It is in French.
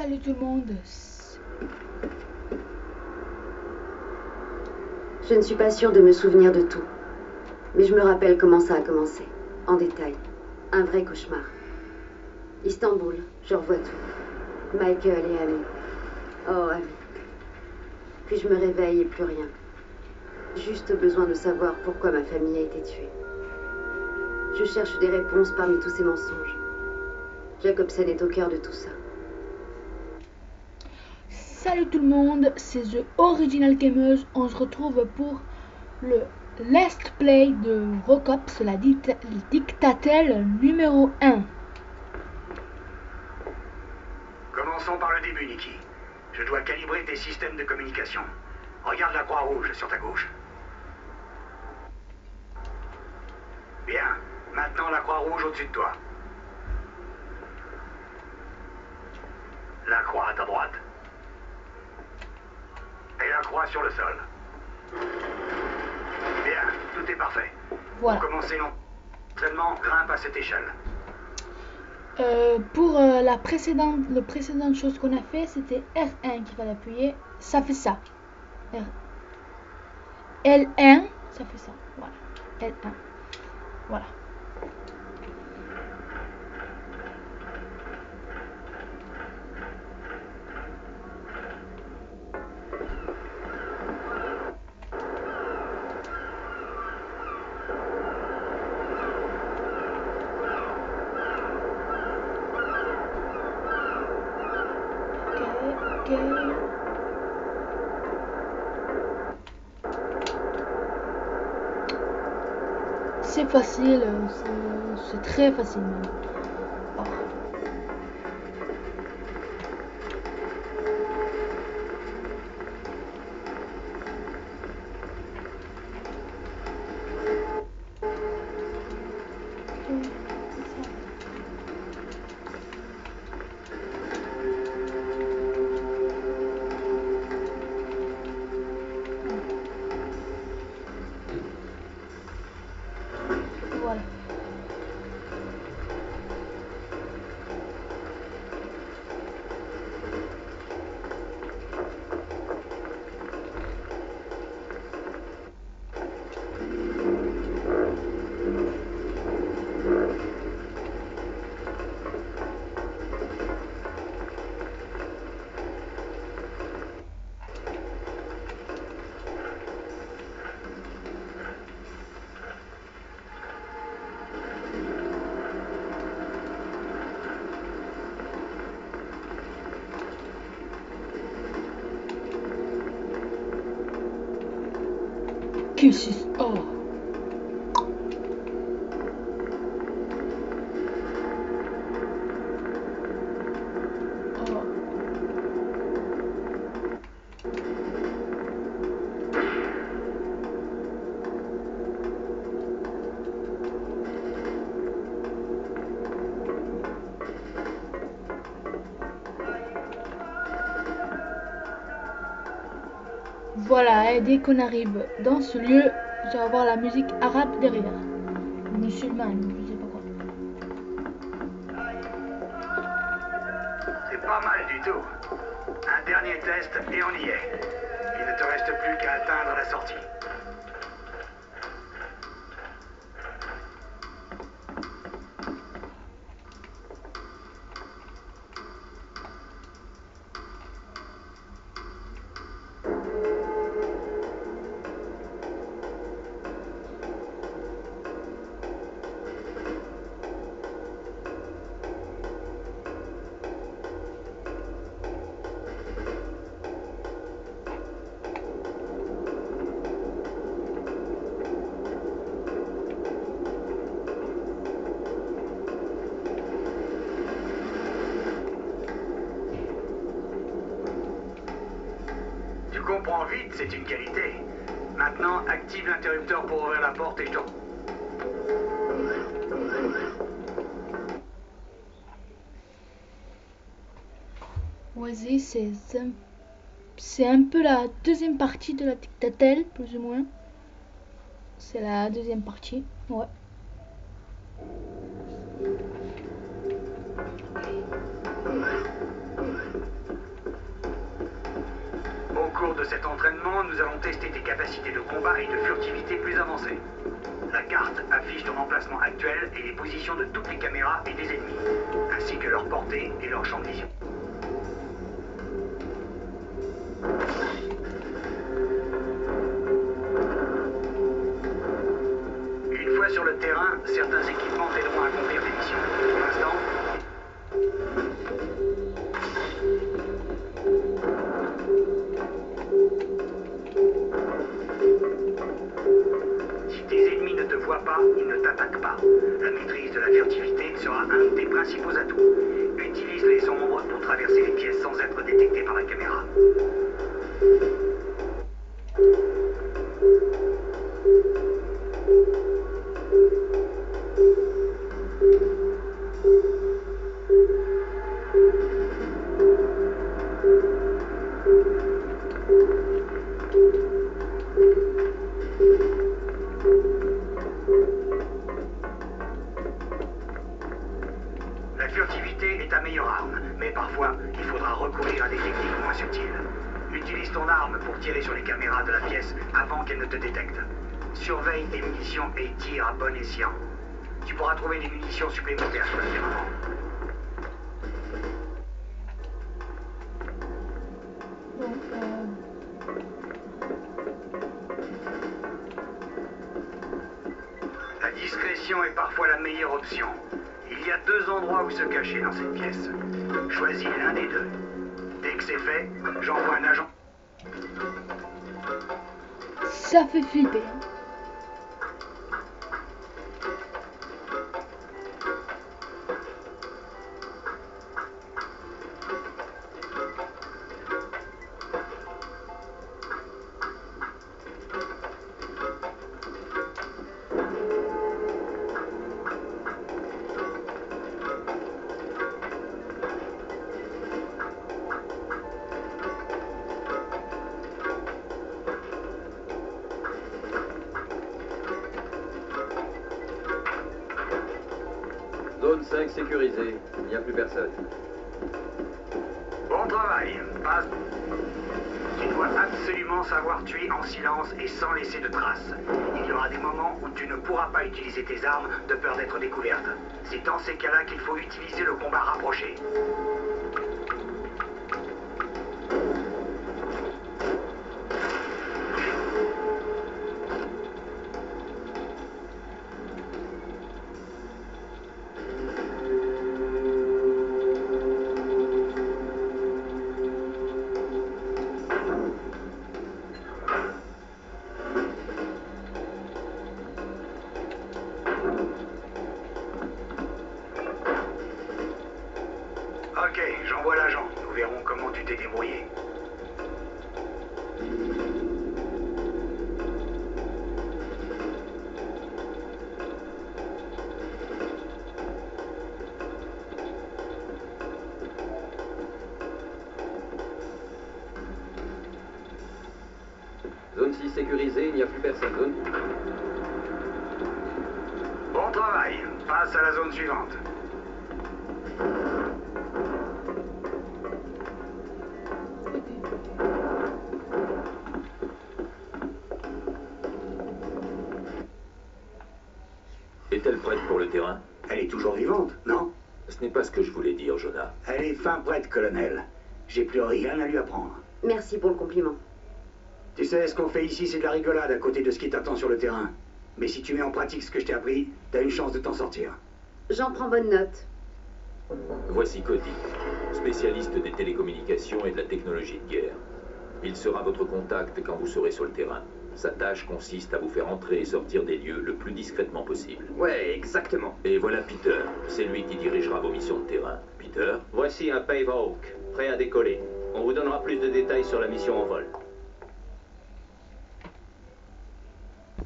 Salut tout le monde. Je ne suis pas sûre de me souvenir de tout. Mais je me rappelle comment ça a commencé. En détail. Un vrai cauchemar. Istanbul, je revois tout. Michael et Amy. Oh, Amy. Puis je me réveille et plus rien. Juste besoin de savoir pourquoi ma famille a été tuée. Je cherche des réponses parmi tous ces mensonges. Jacobsen est au cœur de tout ça. Salut tout le monde, c'est The Original Gameuse. On se retrouve pour le Let's Play de Rocops, la Dictatel numéro 1. Commençons par le début, Nikki. Je dois calibrer tes systèmes de communication. Regarde la croix rouge sur ta gauche. Bien. Maintenant la croix rouge au-dessus de toi. La croix à ta droite. Et la croix sur le sol. Bien, tout est parfait. Voilà. Pour commencer l'entraînement, grimpe à cette échelle. Pour la précédente chose qu'on a fait, c'était R1 qu'il fallait appuyer. Ça fait ça. L1, ça fait ça. Voilà. L1. Voilà. Ok. C'est facile, c'est très facile même. Oh. Voilà. Kisses. Oh. Oh. Voilà, et dès qu'on arrive dans ce lieu, vous allez avoir la musique arabe derrière. Musulmane, je sais pas quoi. C'est pas mal du tout. Un dernier test et on y est. Il ne te reste plus qu'à atteindre la sortie. Tu comprends vite, c'est une qualité. Maintenant, active l'interrupteur pour ouvrir la porte et je te... Vas-y, c'est un peu la deuxième partie de la Dictatel, plus ou moins. C'est la deuxième partie, ouais. cours de cet entraînement, nous allons tester tes capacités de combat et de furtivité plus avancées. La carte affiche ton emplacement actuel et les positions de toutes les caméras et des ennemis, ainsi que leur portée et leur champ de vision. Une fois sur le terrain, certains équipements t'aideront à accomplir tes missions. Pour l'instant, si tes ennemis ne te voient pas, ils ne t'attaquent pas. La maîtrise de la furtivité sera un de tes principaux atouts. Utilise les ombres pour traverser les pièces sans être détecté par la caméra. La furtivité est ta meilleure arme, mais parfois, il faudra recourir à des techniques moins subtiles. Utilise ton arme pour tirer sur les caméras de la pièce avant qu'elles ne te détectent. Surveille tes munitions et tire à bon escient. Tu pourras trouver des munitions supplémentaires sur le terrain. La discrétion est parfois la meilleure option. Il y a 2 endroits où se cacher dans cette pièce. Choisis l'un des 2. Dès que c'est fait, j'envoie un agent. Ça fait flipper. Hein. Zone 5 sécurisée, il n'y a plus personne. Bon travail. Passe. Tu dois absolument savoir tuer en silence et sans laisser de traces. Il y aura des moments où tu ne pourras pas utiliser tes armes de peur d'être découverte. C'est dans ces cas-là qu'il faut utiliser le combat rapproché. Ok, j'envoie l'agent. Nous verrons comment tu t'es débrouillé. Zone 6 sécurisée, il n'y a plus personne. Zone... Bon travail. Passe à la zone suivante. Est-elle prête pour le terrain? Elle est toujours vivante, non? Ce n'est pas ce que je voulais dire, Jonah. Elle est fin prête, colonel. J'ai plus rien à lui apprendre. Merci pour le compliment. Tu sais, ce qu'on fait ici, c'est de la rigolade à côté de ce qui t'attend sur le terrain. Mais si tu mets en pratique ce que je t'ai appris, t'as une chance de t'en sortir. J'en prends bonne note. Voici Cody, spécialiste des télécommunications et de la technologie de guerre. Il sera votre contact quand vous serez sur le terrain. Sa tâche consiste à vous faire entrer et sortir des lieux le plus discrètement possible. Ouais, exactement. Et voilà Peter, c'est lui qui dirigera vos missions de terrain. Peter? Voici un Pave Hawk, prêt à décoller. On vous donnera plus de détails sur la mission en vol.